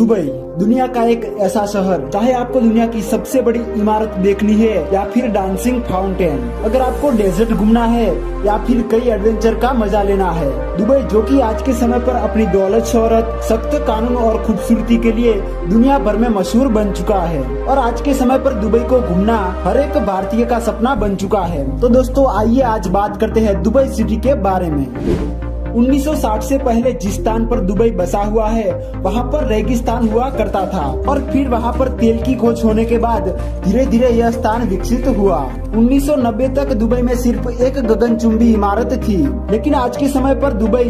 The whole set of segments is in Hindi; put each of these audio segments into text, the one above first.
दुबई दुनिया का एक ऐसा शहर, चाहे आपको दुनिया की सबसे बड़ी इमारत देखनी है या फिर डांसिंग फाउंटेन, अगर आपको डेजर्ट घूमना है या फिर कई एडवेंचर का मजा लेना है, दुबई जो कि आज के समय पर अपनी दौलत, शोहरत, सख्त कानून और खूबसूरती के लिए दुनिया भर में मशहूर बन चुका है और आज के समय पर दुबई को घूमना हर एक भारतीय का सपना बन चुका है। तो दोस्तों आइए आज बात करते हैं दुबई सिटी के बारे में। 1960 से पहले जिस स्थान पर दुबई बसा हुआ है वहाँ पर रेगिस्तान हुआ करता था और फिर वहाँ पर तेल की खोज होने के बाद धीरे धीरे यह स्थान विकसित हुआ। 1990 तक दुबई में सिर्फ एक गगनचुंबी इमारत थी, लेकिन आज के समय पर दुबई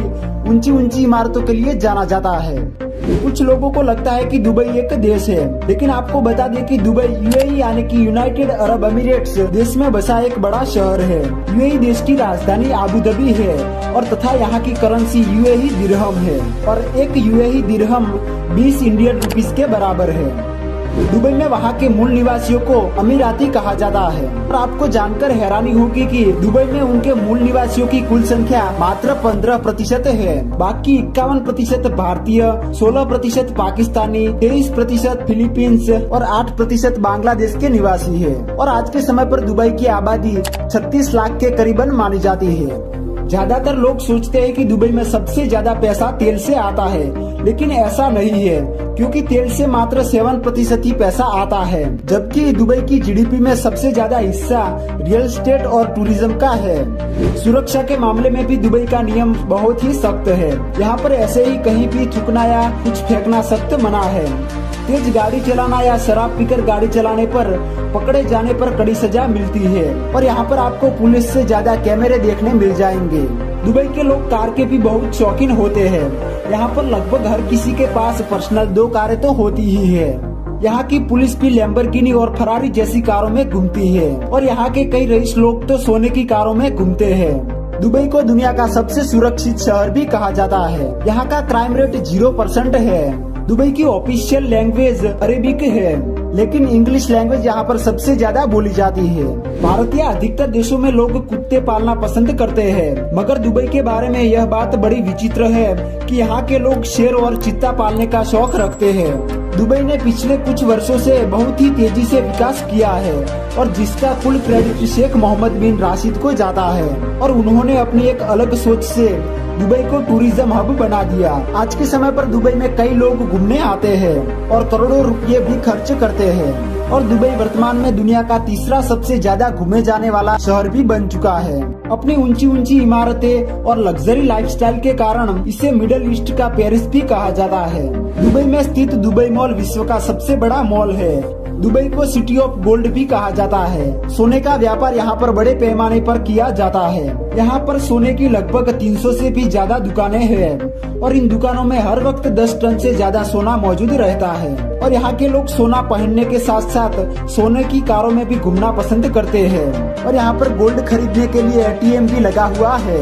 ऊंची ऊंची इमारतों के लिए जाना जाता है। कुछ लोगों को लगता है कि दुबई एक देश है, लेकिन आपको बता दें कि दुबई यूएई यानी कि यूनाइटेड अरब एमिरेट्स देश में बसा एक बड़ा शहर है। यूएई देश की राजधानी आबू धाबी है और तथा यहाँ की करेंसी यूएई दिरहम है और एक यूएई दिरहम 20 इंडियन रुपीस के बराबर है। दुबई में वहाँ के मूल निवासियों को अमीराती कहा जाता है और आपको जानकर हैरानी होगी कि दुबई में उनके मूल निवासियों की कुल संख्या मात्र 15% है। बाकी 51% भारतीय, 16% पाकिस्तानी, 23% फिलीपींस और 8% बांग्लादेश के निवासी है और आज के समय पर दुबई की आबादी 36 लाख के करीबन मानी जाती है। ज्यादातर लोग सोचते हैं कि दुबई में सबसे ज्यादा पैसा तेल से आता है, लेकिन ऐसा नहीं है क्योंकि तेल से मात्र 7% ही पैसा आता है, जबकि दुबई की जीडीपी में सबसे ज्यादा हिस्सा रियल एस्टेट और टूरिज्म का है। सुरक्षा के मामले में भी दुबई का नियम बहुत ही सख्त है। यहाँ पर ऐसे ही कहीं भी थूकना या कुछ फेंकना सख्त मना है। तेज गाड़ी चलाना या शराब पीकर गाड़ी चलाने पर पकड़े जाने पर कड़ी सजा मिलती है और यहाँ पर आपको पुलिस से ज्यादा कैमरे देखने मिल जाएंगे। दुबई के लोग कार के भी बहुत शौकीन होते हैं। यहाँ पर लगभग हर किसी के पास पर्सनल 2 कारें तो होती ही है। यहाँ की पुलिस भी लैम्बोर्गिनी और फरारी जैसी कारों में घूमती है और यहाँ के कई रईस लोग तो सोने की कारों में घूमते हैं। दुबई को दुनिया का सबसे सुरक्षित शहर भी कहा जाता है। यहाँ का क्राइम रेट 0% है। दुबई की ऑफिशियल लैंग्वेज अरेबिक है, लेकिन इंग्लिश लैंग्वेज यहाँ पर सबसे ज्यादा बोली जाती है। भारत या अधिकतर देशों में लोग कुत्ते पालना पसंद करते हैं, मगर दुबई के बारे में यह बात बड़ी विचित्र है कि यहाँ के लोग शेर और चीता पालने का शौक रखते हैं। दुबई ने पिछले कुछ वर्षों से बहुत ही तेजी से विकास किया है और जिसका फुल क्रेडिट शेख मोहम्मद बिन राशिद को जाता है और उन्होंने अपनी एक अलग सोच से दुबई को टूरिज्म हब बना दिया। आज के समय पर दुबई में कई लोग घूमने आते हैं और करोड़ों रुपये भी खर्च करते हैं और दुबई वर्तमान में दुनिया का तीसरा सबसे ज्यादा घूमे जाने वाला शहर भी बन चुका है। अपनी ऊंची ऊंची इमारतें और लग्जरी लाइफस्टाइल के कारण इसे मिडिल ईस्ट का पेरिस भी कहा जाता है। दुबई में स्थित दुबई मॉल विश्व का सबसे बड़ा मॉल है। दुबई को सिटी ऑफ गोल्ड भी कहा जाता है। सोने का व्यापार यहाँ पर बड़े पैमाने पर किया जाता है। यहाँ पर सोने की लगभग 300 से भी ज्यादा दुकानें हैं और इन दुकानों में हर वक्त 10 टन से ज्यादा सोना मौजूद रहता है और यहाँ के लोग सोना पहनने के साथ साथ सोने की कारों में भी घूमना पसंद करते हैं और यहाँ पर गोल्ड खरीदने के लिए ATM भी लगा हुआ है।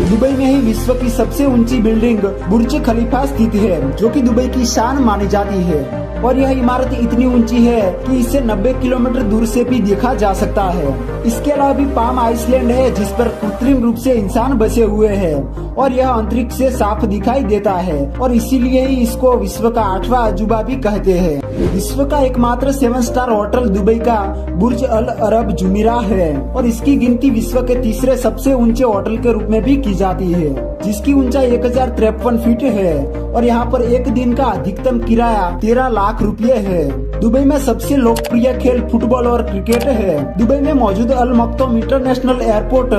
दुबई में ही विश्व की सबसे ऊंची बिल्डिंग बुर्ज खलीफा स्थित है, जो कि दुबई की शान मानी जाती है और यह इमारत इतनी ऊंची है कि इसे 90 किलोमीटर दूर से भी देखा जा सकता है। इसके अलावा भी पाम आइसलैंड है, जिस पर कृत्रिम रूप से इंसान बसे हुए हैं और यह अंतरिक्ष से साफ दिखाई देता है और इसीलिए ही इसको विश्व का 8वां अजूबा भी कहते हैं। विश्व का एकमात्र 7 स्टार होटल दुबई का बुर्ज अल अरब जुमीरा है और इसकी गिनती विश्व के तीसरे सबसे ऊंचे होटल के रूप में भी की जाती है, जिसकी ऊंचाई 1053 फीट है और यहाँ पर एक दिन का अधिकतम किराया 13 लाख रुपये है। दुबई में सबसे लोकप्रिय खेल फुटबॉल और क्रिकेट है। दुबई में मौजूद अल मक्तोम इंटरनेशनल एयरपोर्ट,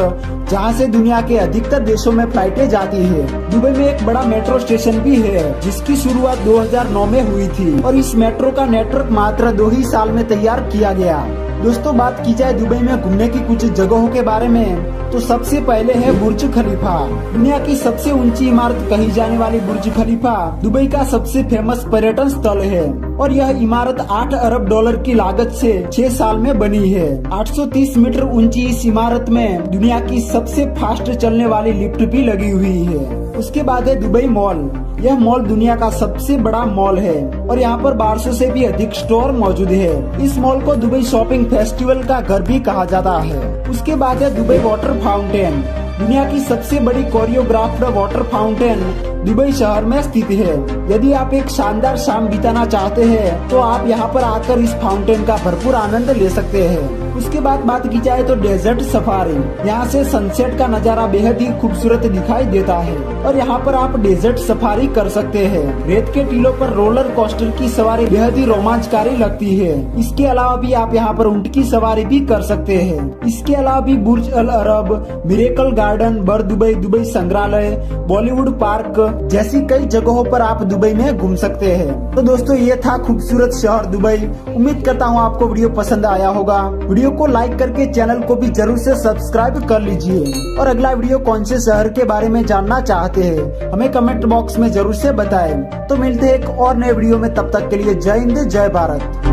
जहाँ से दुनिया के अधिकतर देशों में फ्लाइटें जाती है। दुबई में एक बड़ा मेट्रो स्टेशन भी है, जिसकी शुरुआत 2009 में हुई थी और इस मेट्रो का नेटवर्क मात्र 2 ही साल में तैयार किया गया। दोस्तों बात की जाए दुबई में घूमने की कुछ जगहों के बारे में, तो सबसे पहले है बुर्ज खलीफा। दुनिया की सबसे ऊंची इमारत कही जाने वाली बुर्ज खलीफा दुबई का सबसे फेमस पर्यटन स्थल है और यह इमारत 8 अरब डॉलर की लागत से 6 साल में बनी है। 830 मीटर ऊंची इस इमारत में दुनिया की सबसे फास्ट चलने वाली लिफ्ट भी लगी हुई है। उसके बाद है दुबई मॉल। यह मॉल दुनिया का सबसे बड़ा मॉल है और यहाँ पर 1200 से भी अधिक स्टोर मौजूद है। इस मॉल को दुबई शॉपिंग फेस्टिवल का घर भी कहा जाता है। उसके बाद है दुबई वाटर फाउंटेन। दुनिया की सबसे बड़ी कोरियोग्राफ्ड वाटर फाउंटेन दुबई शहर में स्थित है। यदि आप एक शानदार शाम बिताना चाहते हैं तो आप यहाँ पर आकर इस फाउंटेन का भरपूर आनंद ले सकते हैं। उसके बाद बात की जाए तो डेजर्ट सफारी। यहाँ से सनसेट का नजारा बेहद ही खूबसूरत दिखाई देता है और यहाँ पर आप डेजर्ट सफारी कर सकते हैं। रेत के टीलों पर रोलर कोस्टर की सवारी बेहद ही रोमांचकारी लगती है। इसके अलावा भी आप यहाँ पर ऊंट की सवारी भी कर सकते हैं। इसके अलावा भी बुर्ज अल अरब, मिरेकल गार्डन, बर दुबई, दुबई संग्रहालय, बॉलीवुड पार्क जैसी कई जगहों पर आप दुबई में घूम सकते हैं। तो दोस्तों ये था खूबसूरत शहर दुबई। उम्मीद करता हूँ आपको वीडियो पसंद आया होगा। वीडियो को लाइक करके चैनल को भी जरूर से सब्सक्राइब कर लीजिए और अगला वीडियो कौन से शहर के बारे में जानना चाहते हैं हमें कमेंट बॉक्स में जरूर से बताएं। तो मिलते हैं एक और नए वीडियो में, तब तक के लिए जय हिंद जय भारत।